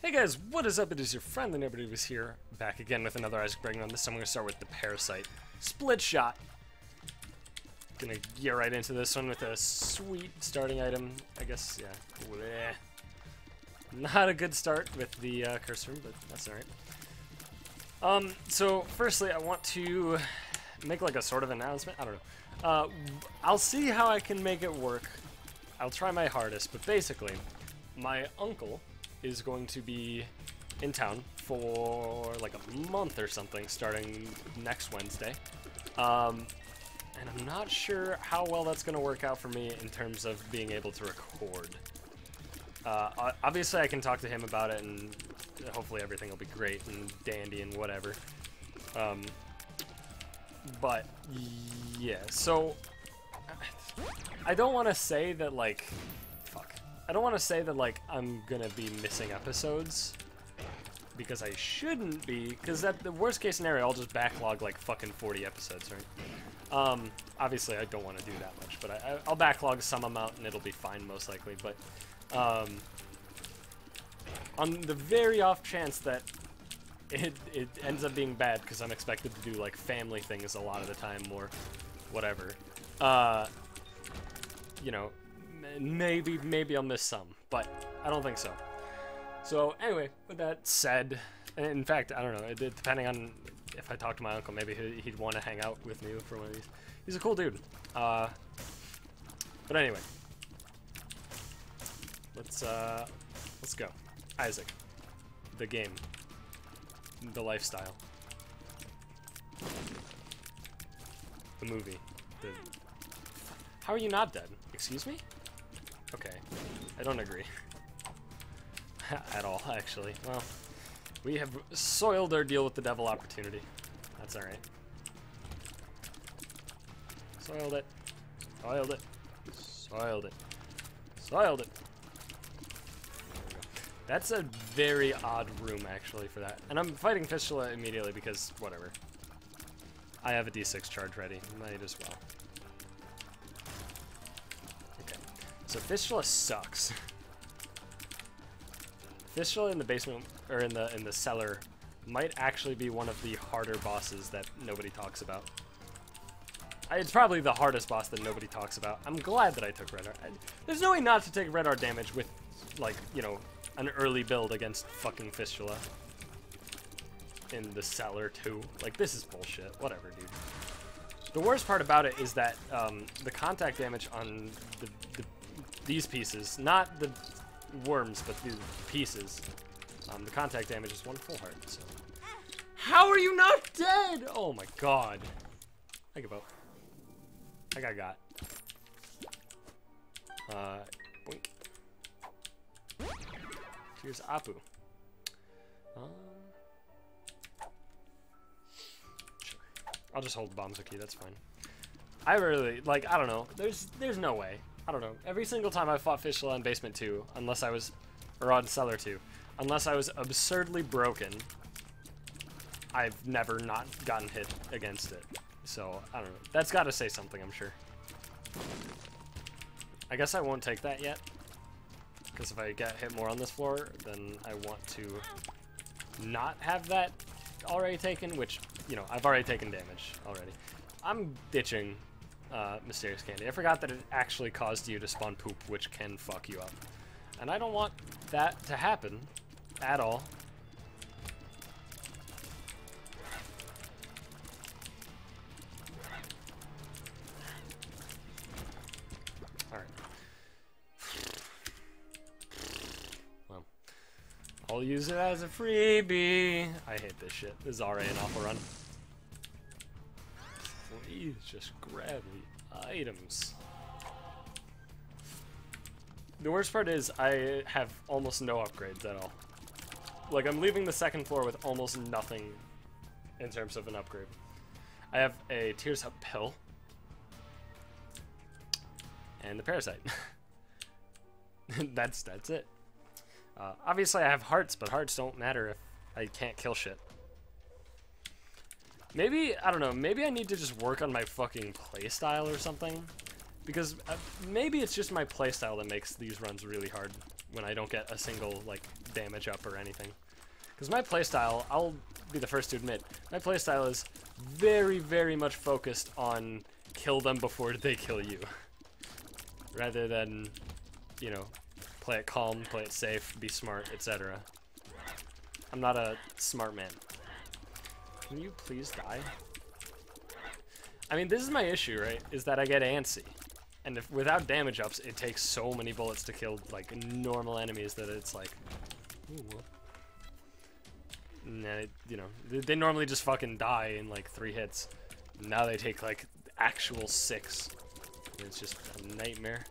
Hey guys, what is up? It is your friend, the Nobody Was Here, back again with another Isaac Bregman. This time I'm going to start with the Parasite Split Shot. Gonna get right into this one with a sweet starting item. I guess, yeah. Bleh. Not a good start with the cursor, but that's alright. So firstly, I want to make like a sort of announcement. I don't know. I'll see how I can make it work. I'll try my hardest, but basically, my uncle is going to be in town for like a month or something starting next Wednesday. And I'm not sure how well that's going to work out for me in terms of being able to record. Obviously I can talk to him about it and hopefully everything will be great and dandy and whatever. But yeah, so I don't want to say that like, I don't want to say that like I'm gonna be missing episodes, because I shouldn't be, because at the worst case scenario I'll just backlog like fucking 40 episodes, right? Obviously I don't want to do that much, but I'll backlog some amount and it'll be fine most likely, but on the very off chance that it ends up being bad because I'm expected to do like family things a lot of the time or whatever, you know, maybe I'll miss some, but I don't think so. So anyway, with that said, and in fact, I don't know, depending on if I talk to my uncle, maybe he'd want to hang out with me for one of these. He's a cool dude. But anyway, let's go. Isaac, the game, the lifestyle, the movie. How are you not dead? Excuse me? Okay, I don't agree. At all, actually. Well, we have soiled our deal with the devil opportunity. That's alright. Soiled it. Soiled it. Soiled it. Soiled it. There we go. That's a very odd room, actually, for that. And I'm fighting Fistula immediately because, whatever. I have a D6 charge ready. Might as well. So Fistula sucks. Fistula in the basement, or in the cellar, might actually be one of the harder bosses that nobody talks about. It's probably the hardest boss that nobody talks about. I'm glad that I took Red Art. There's no way not to take Red Art damage with, like, you know, an early build against fucking Fistula. In the cellar, too. Like, this is bullshit. Whatever, dude. The worst part about it is that the contact damage on these pieces, not the worms, but the pieces, the contact damage is one full heart, so. How are you not dead? Oh my god. I give up. I got. Boink. Here's Apu. Sure. I'll just hold Bombzuki, that's fine. I really, like, I don't know, there's no way. I don't know. Every single time I fought Fistula in Basement 2, unless I was, or on Cellar 2, unless I was absurdly broken, I've never not gotten hit against it. So, I don't know. That's got to say something, I'm sure. I guess I won't take that yet, because if I get hit more on this floor, then I want to not have that already taken, which, you know, I've already taken damage already. I'm ditching Mysterious Candy. I forgot that it actually caused you to spawn poop, which can fuck you up. And I don't want that to happen at all. Alright. Well, I'll use it as a freebie. I hate this shit. This is already an awful run. Please just grab the items. The worst part is I have almost no upgrades at all. Like, I'm leaving the second floor with almost nothing in terms of an upgrade. I have a Tears Up pill and the Parasite. That's it. Obviously I have hearts, but hearts don't matter if I can't kill shit. Maybe, I don't know, maybe I need to just work on my fucking playstyle or something. Because maybe it's just my playstyle that makes these runs really hard. when I don't get a single, like, damage up or anything. Because my playstyle, I'll be the first to admit, my playstyle is very, very much focused on kill them before they kill you. Rather than, you know, play it calm, play it safe, be smart, etc. I'm not a smart man. Can you please die? I mean, this is my issue, right? Is that I get antsy. And if without damage ups, it takes so many bullets to kill, like, normal enemies that it's like... Ooh, well. Nah, you know, they normally just fucking die in, like, 3 hits. Now they take, like, actual 6. It's just a nightmare.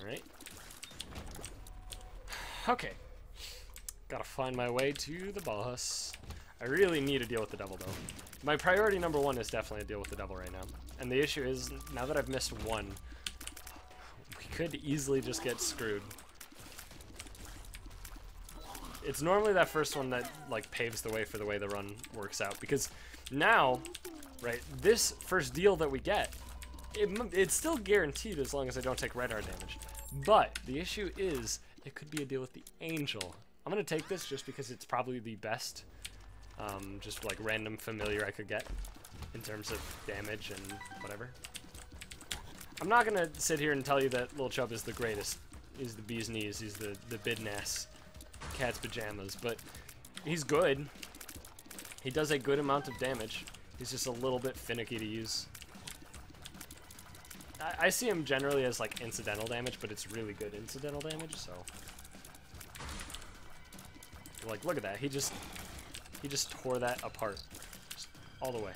Alright. Okay. Gotta find my way to the boss. I really need to deal with the devil, though. My priority number 1 is definitely to deal with the devil right now. And the issue is, now that I've missed 1, we could easily just get screwed. It's normally that first one that, like, paves the way for the way the run works out. Because now, right, this first deal that we get, it's still guaranteed as long as I don't take red art damage. But the issue is, it could be a deal with the angel. I'm going to take this just because it's probably the best, just, like, random familiar I could get in terms of damage and whatever. I'm not going to sit here and tell you that Lil Chubb is the greatest. He's the bee's knees. He's the bidnass. Cat's pajamas, but he's good. He does a good amount of damage. He's just a little bit finicky to use. I see him generally as like incidental damage, but it's really good incidental damage, so like look at that. He just tore that apart. Just all the way.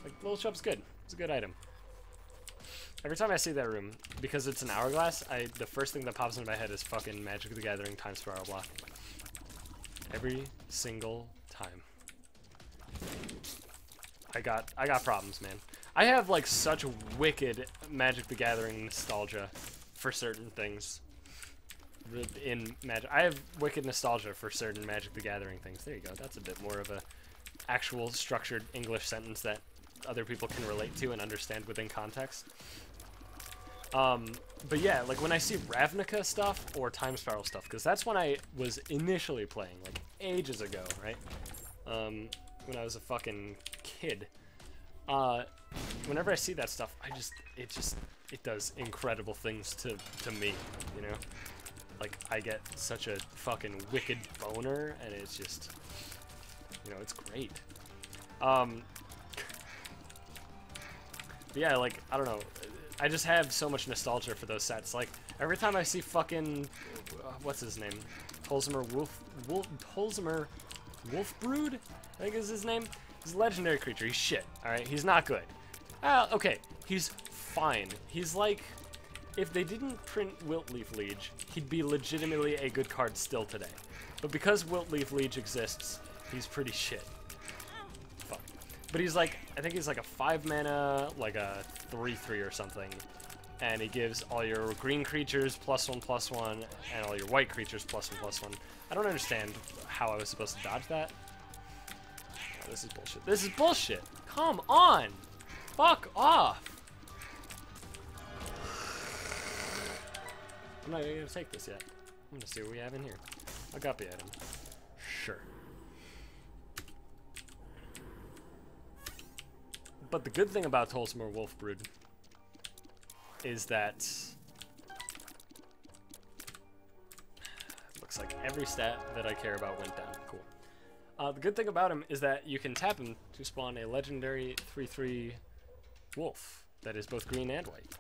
Like Lil Chubb's good. It's a good item. Every time I see that room, because it's an hourglass, the first thing that pops into my head is fucking Magic the Gathering time spiral block. Every single time. I got problems, man. I have like such wicked Magic the Gathering nostalgia for certain things. In Magic, I have wicked nostalgia for certain Magic the Gathering things. There you go. That's a bit more of a actual structured English sentence that other people can relate to and understand within context. But yeah, like when I see Ravnica stuff or Time Spiral stuff, because that's when I was initially playing, like ages ago, right? When I was a fucking kid. Whenever I see that stuff, it does incredible things to me, you know? Like, I get such a fucking wicked boner, and it's just, you know, it's great. Yeah, like, I don't know. I just have so much nostalgia for those sets. Like, every time I see fucking, what's his name? Tolzmer Wolfbrood, I think is his name. He's a legendary creature. He's shit, alright? He's not good. Okay, he's fine. He's like, if they didn't print Wiltleaf Liege, he'd be legitimately a good card still today. But because Wiltleaf Liege exists, he's pretty shit. Fuck. But he's like, I think he's like a 5 mana, like a 3/3 or something. And he gives all your green creatures +1/+1, and all your white creatures +1/+1. I don't understand how I was supposed to dodge that. Oh, this is bullshit. This is bullshit! Come on! Fuck off! I'm not even gonna take this yet. I'm gonna see what we have in here. A guppy item. Sure. But the good thing about Tolzmer Wolfbrood is that looks like every stat that I care about went down. Cool. The good thing about him is that you can tap him to spawn a legendary 3/3 wolf that is both green and white.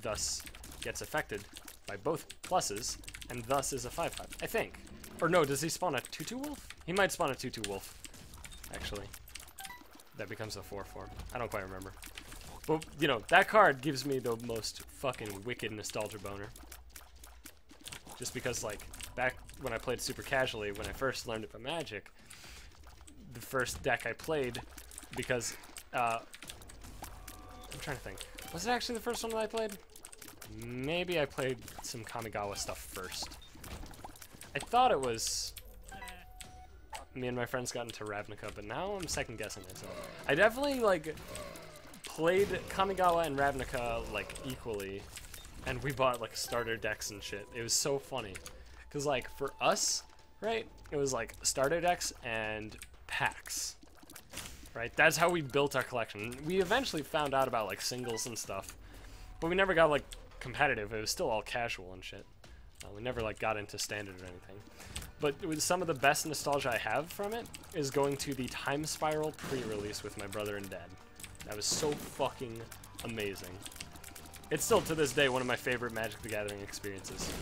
Thus gets affected by both pluses, and thus is a 5/5, I think. Or no, does he spawn a 2/2 wolf? He might spawn a 2/2 wolf, actually. That becomes a 4/4. I don't quite remember. But, you know, that card gives me the most fucking wicked nostalgia boner. Just because, like, back when I played super casually, when I first learned about Magic, the first deck I played, because, I'm trying to think. Was it actually the first one that I played? Maybe I played some Kamigawa stuff first. I thought it was... me and my friends got into Ravnica, but now I'm second guessing myself. I definitely like played Kamigawa and Ravnica like equally, and we bought like starter decks and shit. It was so funny, cause like for us, right, it was like starter decks and packs, right? That's how we built our collection. We eventually found out about like singles and stuff, but we never got like competitive. It was still all casual and shit. We never like got into standard or anything. But it was some of the best nostalgia I have from it is going to the Time Spiral pre-release with my brother and dad. That was so fucking amazing. It's still to this day one of my favorite Magic the Gathering experiences.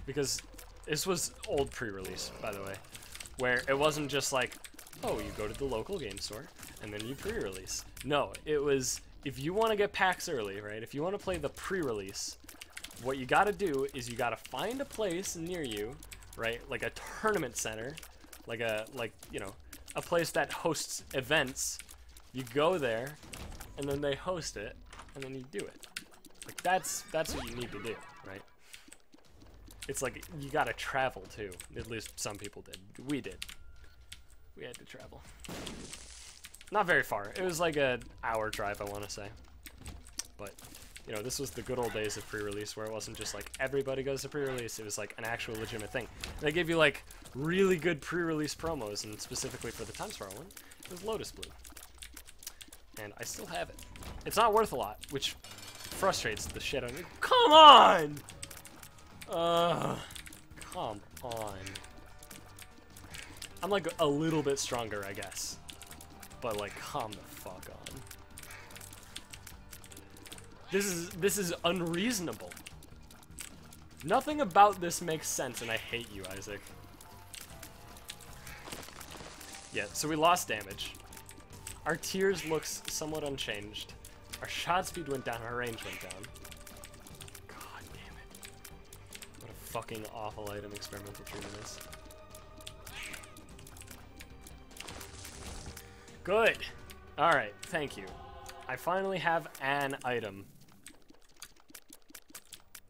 Because this was old pre-release, by the way, where it wasn't just like, oh, you go to the local game store and then you pre-release. No, it was, if you want to get packs early, right, if you want to play the pre-release, what you gotta do is you gotta find a place near you, right, like a tournament center, like you know, a place that hosts events. You go there, and then they host it, and then you do it. Like that's what you need to do, right? It's like you gotta travel too. At least some people did. We did. We had to travel. Not very far. It was like an hour drive, I want to say. But you know, this was the good old days of pre-release where it wasn't just like everybody goes to pre-release. It was like an actual legitimate thing. And they gave you like really good pre-release promos, and specifically for the Time Spiral one, it was Lotus Blue. And I still have it. It's not worth a lot, which frustrates the shit out of me. Come on! Come on. I'm like a little bit stronger, I guess. But like, come the fuck on. This is unreasonable. Nothing about this makes sense, and I hate you, Isaac. Yeah, so we lost damage. Our tiers looks somewhat unchanged. Our shot speed went down, our range went down. God damn it. What a fucking awful item experimental treatment is. Good. Alright, thank you. I finally have an item.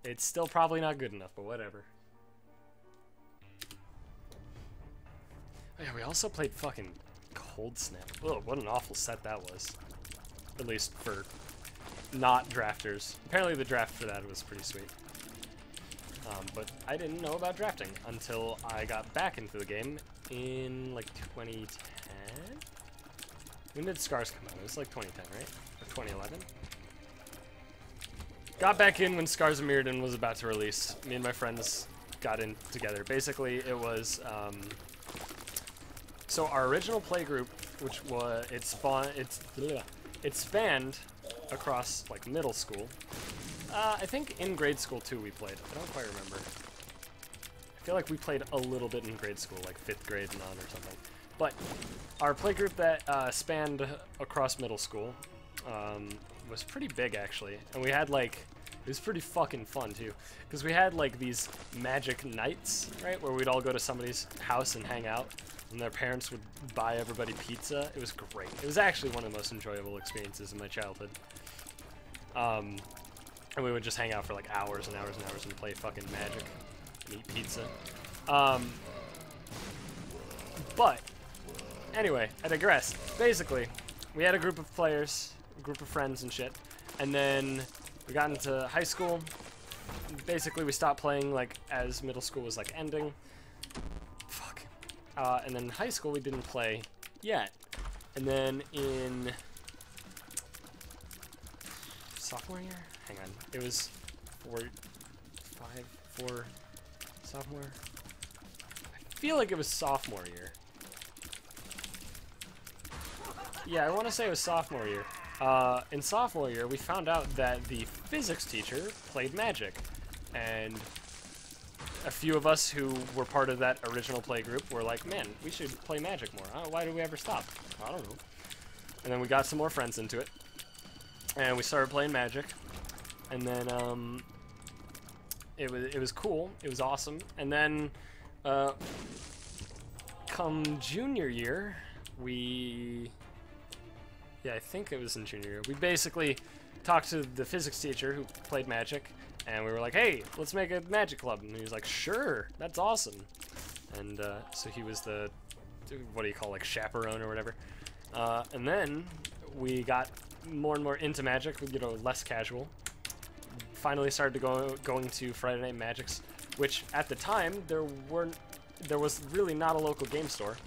It's still probably not good enough, but whatever. Oh yeah, we also played fucking Cold Snap. Oh, what an awful set that was. At least for not drafters. Apparently the draft for that was pretty sweet. But I didn't know about drafting until I got back into the game in like 2010? When did Scars come out? It was like 2010, right? Or 2011? Got back in when Scars of Mirrodin was about to release. Me and my friends got in together. Basically, it was, so our original playgroup, which was, it spanned across, like, middle school. I think in grade school, too, we played. I don't quite remember. I feel like we played a little bit in grade school, like 5th grade and on or something. But our playgroup that spanned across middle school was pretty big, actually. And we had, like, it was pretty fucking fun, too. Because we had, like, these magic nights, right? Where we'd all go to somebody's house and hang out. And their parents would buy everybody pizza. It was great. It was actually one of the most enjoyable experiences in my childhood. And we would just hang out for, like, hours and hours and hours and play fucking Magic and eat pizza. But anyway, I digress. Basically, we had a group of players, a group of friends and shit, and then we got into high school. Basically, we stopped playing, like, as middle school was, like, ending. Fuck. And then in high school, we didn't play yet. And then in sophomore year? Hang on. It was 4 sophomore? I feel like it was sophomore year. Yeah, I want to say it was sophomore year. In sophomore year, we found out that the physics teacher played Magic, and a few of us who were part of that original play group were like, man, we should play Magic more. Why did we ever stop? I don't know. And then we got some more friends into it, and we started playing Magic, and then it was cool. It was awesome. And then come junior year, I think it was in junior year. We basically talked to the physics teacher who played Magic, And we were like, hey, let's make a magic club. And he was like, sure, that's awesome. And so he was the, what do you call, like, chaperone or whatever. And then we got more and more into Magic, you know, less casual. Finally started to going to Friday Night Magics, which at the time there was really not a local game store.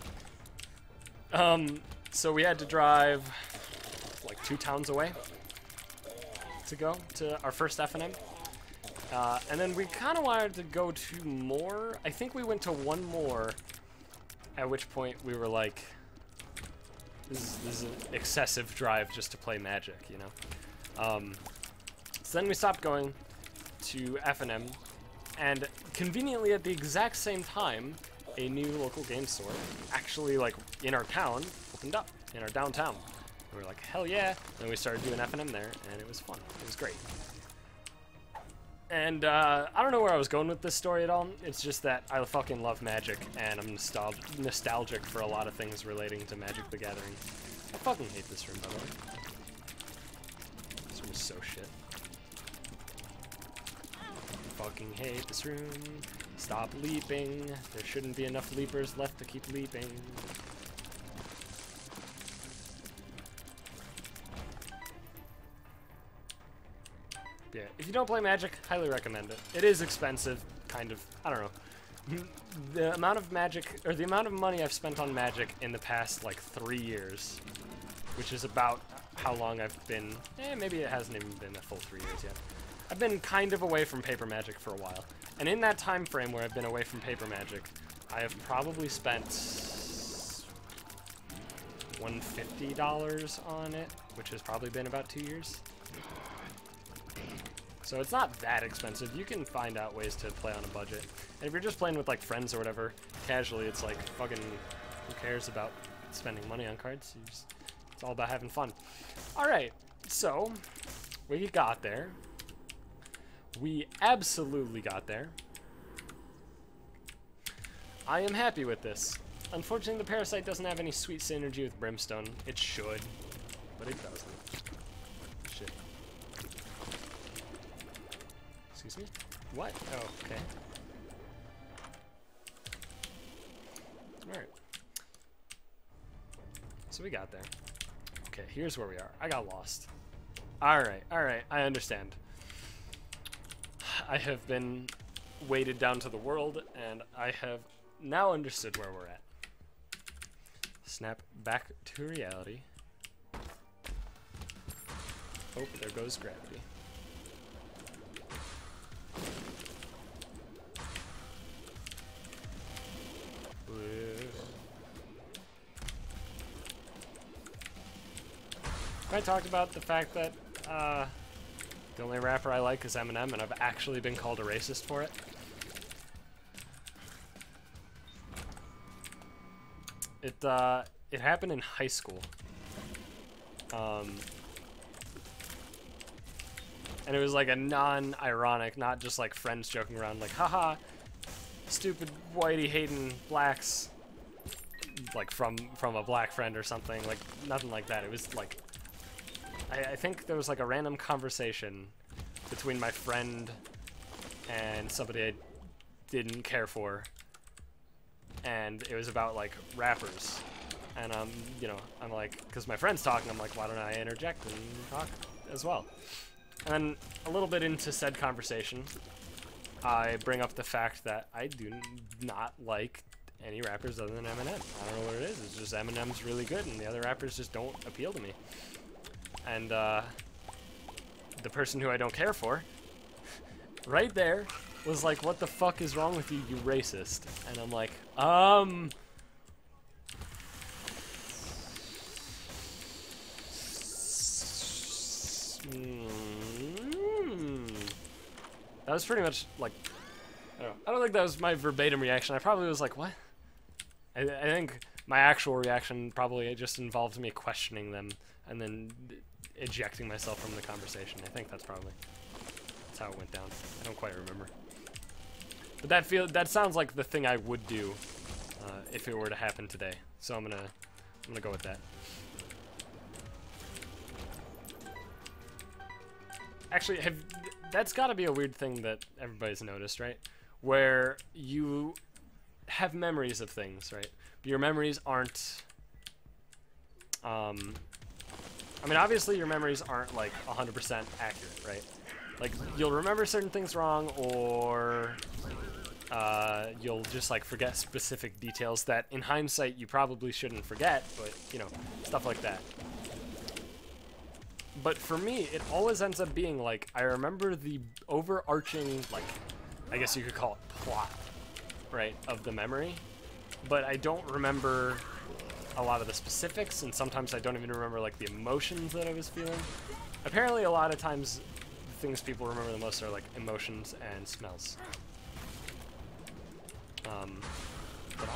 So we had to drive like 2 towns away to go to our first F&M. And then we kind of wanted to go to more. I think we went to one more, at which point we were like, this is an excessive drive just to play Magic, you know? So then we stopped going to F&M, and conveniently at the exact same time, a new local game store, actually like in our town, opened up, in our downtown. We were like, hell yeah, and we started doing F&M there, and it was fun. It was great. And I don't know where I was going with this story at all. It's just that I fucking love Magic, and I'm nostalgic for a lot of things relating to Magic the Gathering. I fucking hate this room, by the way. This room is so shit. Fucking hate this room. Stop leaping. There shouldn't be enough leapers left to keep leaping. Yeah, if you don't play Magic, highly recommend it. It is expensive, kind of. I don't know. The amount of Magic, or the amount of money I've spent on Magic in the past, like, 3 years, which is about how long I've been, maybe it hasn't even been a full 3 years yet. I've been kind of away from paper Magic for a while. And in that time frame where I've been away from paper Magic, I have probably spent $150 on it, which has probably been about 2 years. So it's not that expensive. You can find out ways to play on a budget. And if you're just playing with like friends or whatever, casually, it's like fucking who cares about spending money on cards? It's all about having fun. Alright, so we got there. We absolutely got there. I am happy with this. Unfortunately, the Parasite doesn't have any sweet synergy with Brimstone. It should, but it doesn't. Shit. Excuse me? What? Oh, okay. Alright. So we got there. Okay, here's where we are. I got lost. Alright, I understand. I have been weighted down to the world, and I have now understood where we're at. Snap back to reality. Oh, there goes gravity. I talked about the fact that the only rapper I like is Eminem, and I've actually been called a racist for it. It happened in high school. And it was like a non-ironic, not just like friends joking around like, haha, stupid whitey hating blacks, like from a black friend or something, like nothing like that. It was like, I think there was like a random conversation between my friend and somebody I didn't care for, and it was about like rappers, and you know, I'm like, because my friend's talking, I'm like, why don't I interject and talk as well? And then a little bit into said conversation, I bring up the fact that I do not like any rappers other than Eminem. I don't know what it is. It's just Eminem's really good, and the other rappers just don't appeal to me. And the person who I don't care for, right there, was like, what the fuck is wrong with you, you racist? And I'm like, That was pretty much like, I don't think that was my verbatim reaction. I probably was like, what? I think my actual reaction probably just involved me questioning them and then ejecting myself from the conversation. I think that's how it went down. I don't quite remember. But that sounds like the thing I would do if it were to happen today. So I'm gonna go with that. Actually, that's got to be a weird thing that everybody's noticed, right? Where you have memories of things, right? But your memories aren't. I mean, obviously, your memories aren't like 100% accurate, right? Like, you'll remember certain things wrong, or you'll just like forget specific details that, in hindsight, you probably shouldn't forget. But you know, stuff like that. But for me, it always ends up being like, I remember the overarching, like, I guess you could call it plot, right, of the memory. But I don't remember a lot of the specifics, and sometimes I don't even remember, like, the emotions that I was feeling. Apparently, a lot of times, the things people remember the most are, like, emotions and smells. But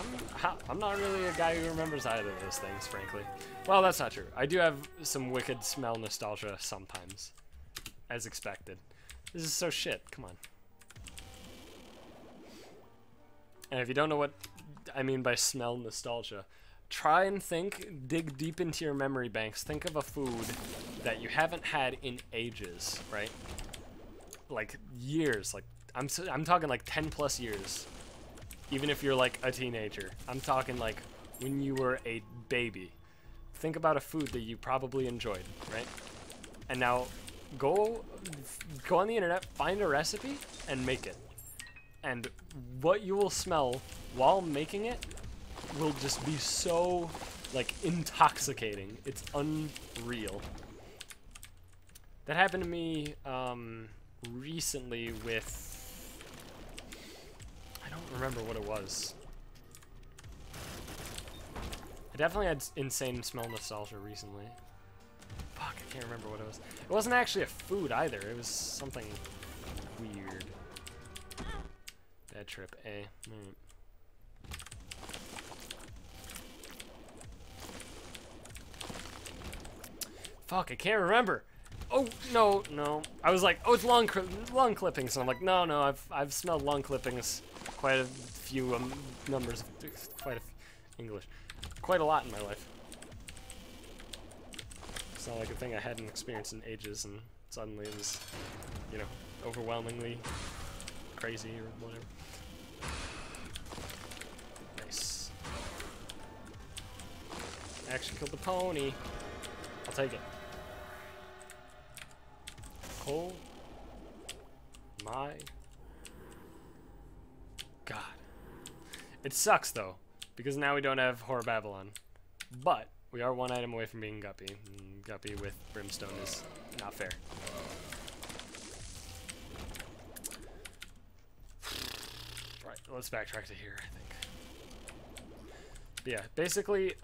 I'm not really a guy who remembers either of those things, frankly. Well, that's not true. I do have some wicked smell nostalgia sometimes, as expected. This is so shit. Come on. And if you don't know what I mean by smell nostalgia, try and dig deep into your memory banks. Think of a food that you haven't had in ages, right? Like years. Like I'm talking like 10 plus years. Even if you're like a teenager. I'm talking like when you were a baby. Think about a food that you probably enjoyed, right? And now go on the internet, find a recipe, and make it. And what you will smell while making it will just be so like intoxicating. It's unreal. That happened to me recently with, I don't remember what it was. I definitely had insane smell nostalgia recently. Fuck, I can't remember what it was. It wasn't actually a food either. It was something weird. Bad trip, eh? Fuck, I can't remember. Oh, no. I was like, oh, it's lung clippings. And I'm like, no, I've smelled lung clippings quite a few numbers, quite a lot in my life. It's not like a thing I hadn't experienced in ages, and suddenly it was, you know, overwhelmingly crazy or whatever. Nice. I actually killed the pony. I'll take it. Oh my god. It sucks though, because now we don't have Horror Babylon. But we are one item away from being Guppy. And Guppy with Brimstone is not fair. Right, let's backtrack to here, I think. But yeah, basically,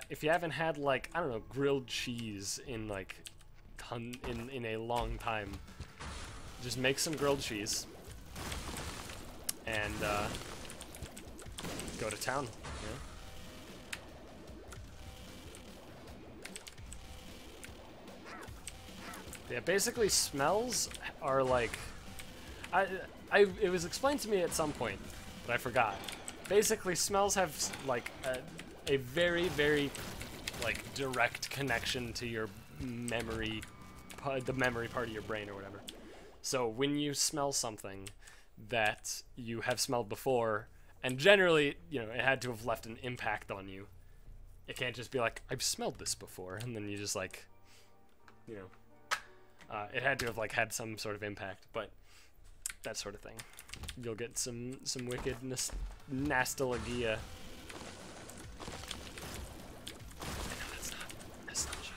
if you haven't had, like, I don't know, grilled cheese in, like, in a long time, just make some grilled cheese and go to town. Yeah, basically smells are like, it was explained to me at some point, but I forgot. Basically, smells have like a very, very like direct connection to your memory, the memory part of your brain or whatever. So when you smell something that you have smelled before, and generally, you know, it had to have left an impact on you. It can't just be like, I've smelled this before, and then you just like, you know, it had to have like had some sort of impact, but that sort of thing. You'll get some wicked nostalgia. No, that's not nostalgia.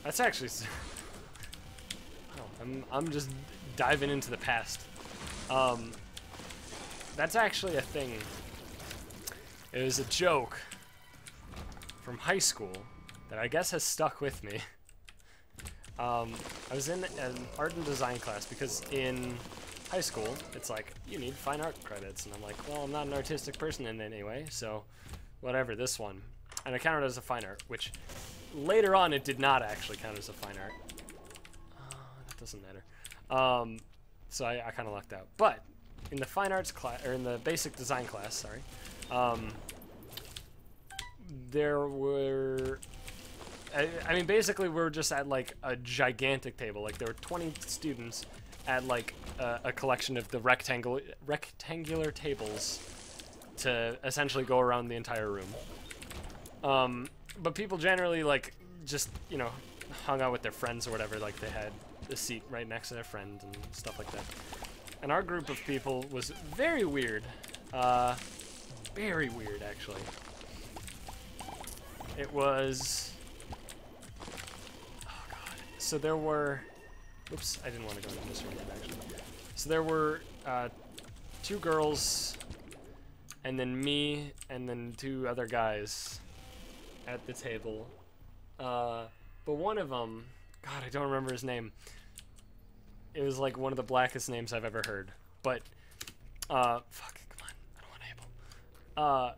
That's actually. Oh, I'm just diving into the past. That's actually a thing. It was a joke from high school that I guess has stuck with me. I was in an art and design class because in high school, it's like, you need fine art credits. And I'm like, well, I'm not an artistic person in any way, so whatever, this one. And it counted as a fine art, which later on it did not actually count as a fine art. That doesn't matter. So I kind of lucked out. But in the fine arts class, or in the basic design class, sorry, there were, I mean, basically we were just at like a gigantic table. Like there were 20 students at like a collection of the rectangular tables to essentially go around the entire room. But people generally like just, you know, hung out with their friends or whatever. Like they had a seat right next to their friend and stuff like that. And our group of people was very weird. Very weird, actually. It was... Oh, God. So there were... Oops, I didn't want to go into this room, actually. So there were 2 girls, and then me, and then 2 other guys at the table. But one of them... God, I don't remember his name. It was like one of the blackest names I've ever heard. But, fuck, come on. I don't want to able. Oh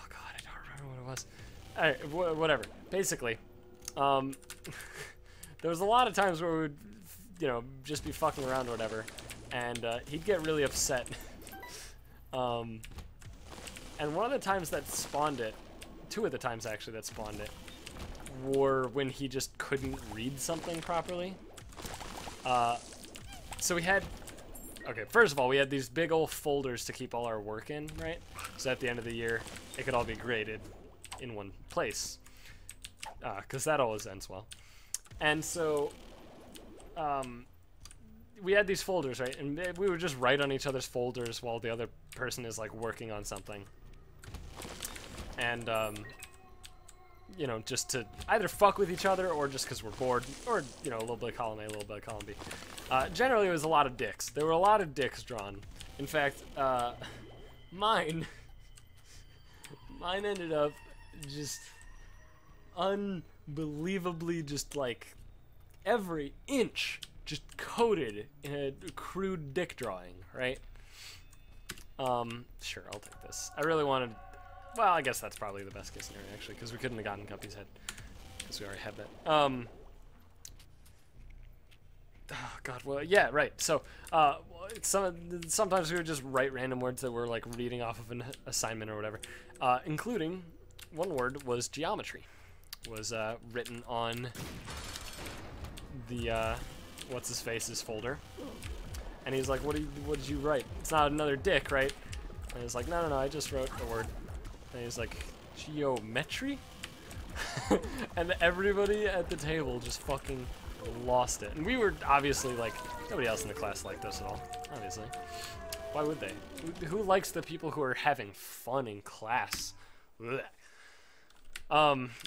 God, I don't remember what it was. Alright, whatever. Basically, there was a lot of times where we would, you know, just be fucking around or whatever, and he'd get really upset. And one of the times that spawned it, 2 of the times actually that spawned it, were when he just couldn't read something properly. So we had, okay, first of all, we had these big old folders to keep all our work in, right? So at the end of the year, it could all be graded in one place, because that always ends well. And so, we had these folders, right? And we would just write on each other's folders while the other person is, like, working on something. And, you know, just to either fuck with each other or just because we're bored, or, you know, a little bit of column A, a little bit of column B. Generally, it was a lot of dicks. There were a lot of dicks drawn. In fact, mine ended up just unbelievably just, like, every inch just coated in a crude dick drawing, right? Sure, I'll take this. I really wanted... Well, I guess that's probably the best case scenario, actually, because we couldn't have gotten Guppy's head. Because we already had that. Oh, God, well, yeah, right. So, sometimes we would just write random words that were, like, reading off of an assignment or whatever. Including, one word was geometry. Was, written on the, what's-his-face's folder. And he's like, what did you write? It's not another dick, right? And he's like, no, I just wrote a word. And he's like, geometry? And everybody at the table just fucking lost it. And we were obviously like, nobody else in the class liked us at all, obviously. Why would they? Who likes the people who are having fun in class? Blech.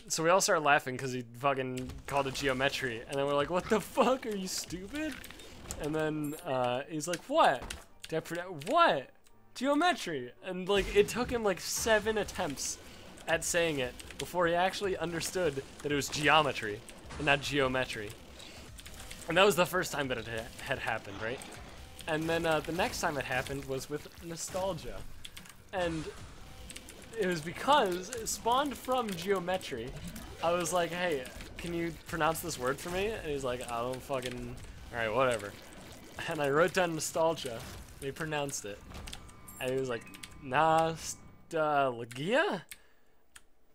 So we all started laughing because he fucking called it geometry. And then we're like, what the fuck? Are you stupid? And then he's like, what? What? Geometry. And like it took him like 7 attempts at saying it before he actually understood that it was geometry and not geometry. And that was the first time that it had happened, right? And then the next time it happened was with nostalgia. And it was because it spawned from geometry. I was like, hey, can you pronounce this word for me? And he's like, I don't fucking... Alright, whatever. And I wrote down nostalgia, and he pronounced it. And he was like, nostalgia?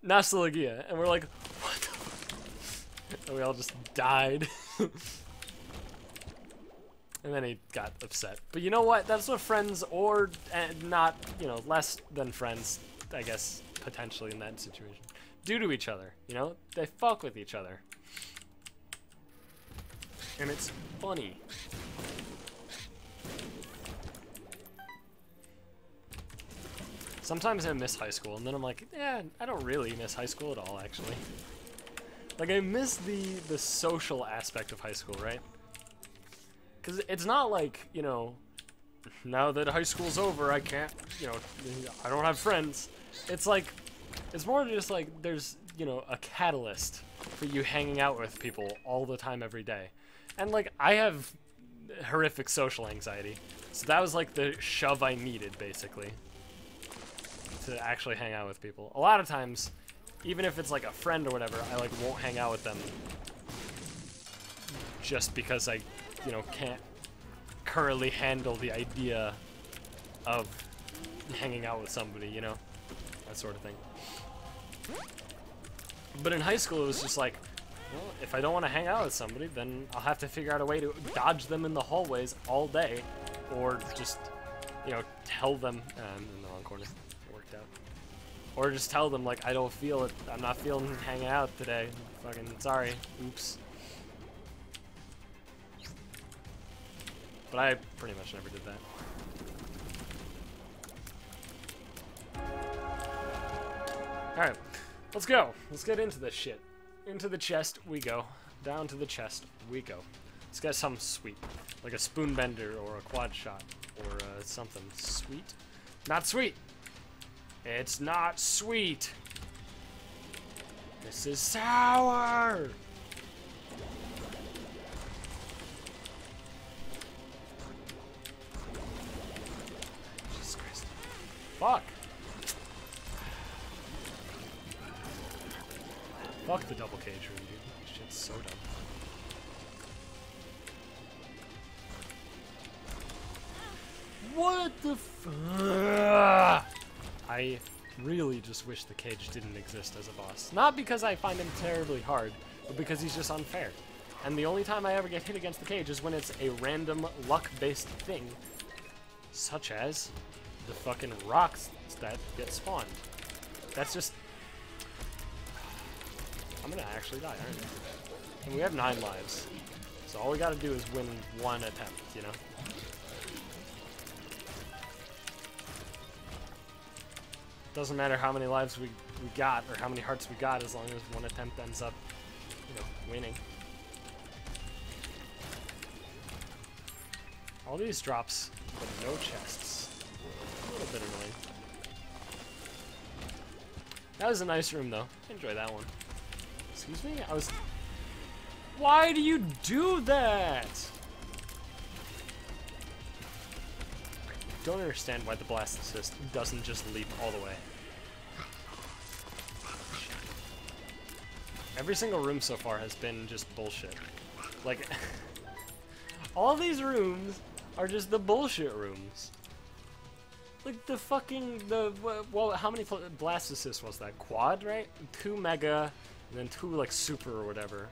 Nostalgia. And we're like, what the fuck? And we all just died. And then he got upset. But you know what? That's what friends, or not, you know, less than friends, I guess, potentially in that situation, do to each other. You know? They fuck with each other. And it's funny. Sometimes I miss high school, and then I'm like, yeah, I don't really miss high school at all, actually. Like, I miss the social aspect of high school, right? Because it's not like, you know, now that high school's over, I can't, you know, I don't have friends. It's like, it's more just like there's, you know, a catalyst for you hanging out with people all the time, every day. And, like, I have horrific social anxiety, so that was, like, the shove I needed, basically, to actually hang out with people. A lot of times, even if it's, like, a friend or whatever, I, like, won't hang out with them just because I, you know, can't currently handle the idea of hanging out with somebody, you know? That sort of thing. But in high school, it was just like, well, if I don't want to hang out with somebody, then I'll have to figure out a way to dodge them in the hallways all day, or just, you know, tell them, in the wrong corner, it worked out. Or just tell them, like, I don't feel it, I'm not feeling hanging out today, fucking sorry, oops. But I pretty much never did that. Alright, let's go. Let's get into this shit. Into the chest we go. Down to the chest we go. Let's get something sweet. Like a spoon bender or a quad shot. Or something sweet. Not sweet! It's not sweet! This is sour! Jesus Christ. Fuck! Fuck the double cage room, dude. This shit's so dumb. What the fuck? I really just wish the cage didn't exist as a boss. Not because I find him terribly hard, but because he's just unfair. And the only time I ever get hit against the cage is when it's a random luck-based thing, such as the fucking rocks that get spawned. That's just... I'm gonna actually die, aren't I? And we have 9 lives. So all we gotta do is win one attempt, you know? Doesn't matter how many lives we got, or how many hearts we got, as long as one attempt ends up, you know, winning. All these drops, but no chests. A little bit annoying. That was a nice room, though. Enjoy that one. Excuse me? I was... Why do you do that? I don't understand why the blast assist doesn't just leap all the way. Every single room so far has been just bullshit. Like, all these rooms are just the bullshit rooms. Like the fucking, well, how many blast assists was that? Quad, right? 2 mega, and then 2 like super or whatever.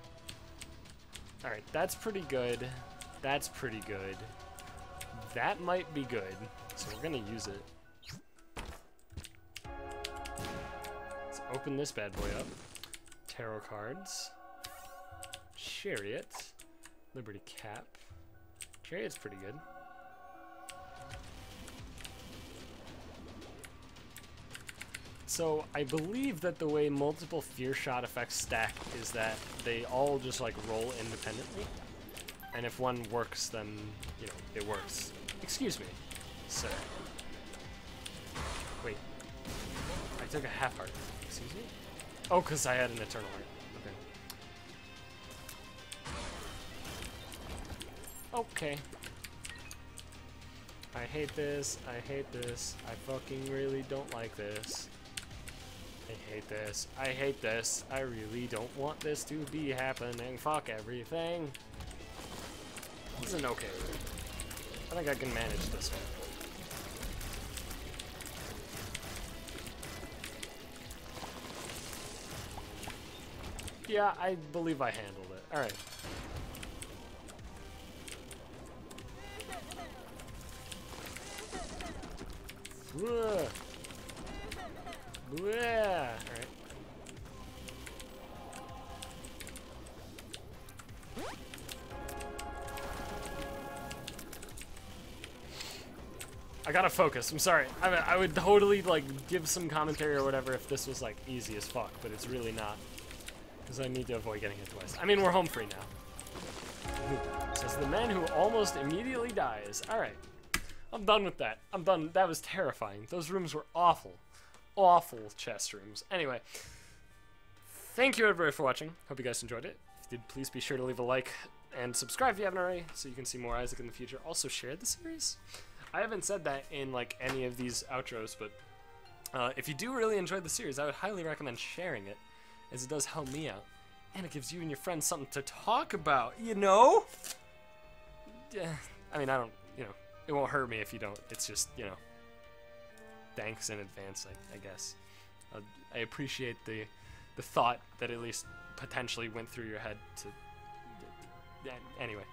Alright, that's pretty good. That's pretty good. That might be good. So we're gonna use it. Let's open this bad boy up. Tarot cards. Chariot. Liberty Cap. Chariot's pretty good. So I believe that the way multiple fear shot effects stack is that they all just like roll independently. And if one works, then, you know, it works. Excuse me, sir. Wait. I took a half heart. Excuse me? Oh, because I had an eternal heart. Okay. Okay. I hate this. I hate this. I fucking really don't like this. I hate this. I hate this. I really don't want this to be happening. Fuck everything. This is an okay room. I think I can manage this one. Yeah, I believe I handled it. Alright. Alright. I gotta focus. I'm sorry. I would totally like give some commentary or whatever if this was like easy as fuck, but it's really not. Because I need to avoid getting hit twice. I mean, we're home free now. Says the man who almost immediately dies. Alright. I'm done with that. I'm done. That was terrifying. Those rooms were awful. Awful chest rooms. Anyway. Thank you everybody for watching. Hope you guys enjoyed it. If you did, please be sure to leave a like and subscribe if you haven't already so you can see more Isaac in the future. Also share the series. I haven't said that in like any of these outros, but if you do really enjoy the series, I would highly recommend sharing it, as it does help me out. And it gives you and your friends something to talk about, you know? Yeah, I mean, I don't, you know, it won't hurt me if you don't. It's just, you know, thanks in advance, I guess. I appreciate the thought that at least potentially went through your head to. Anyway.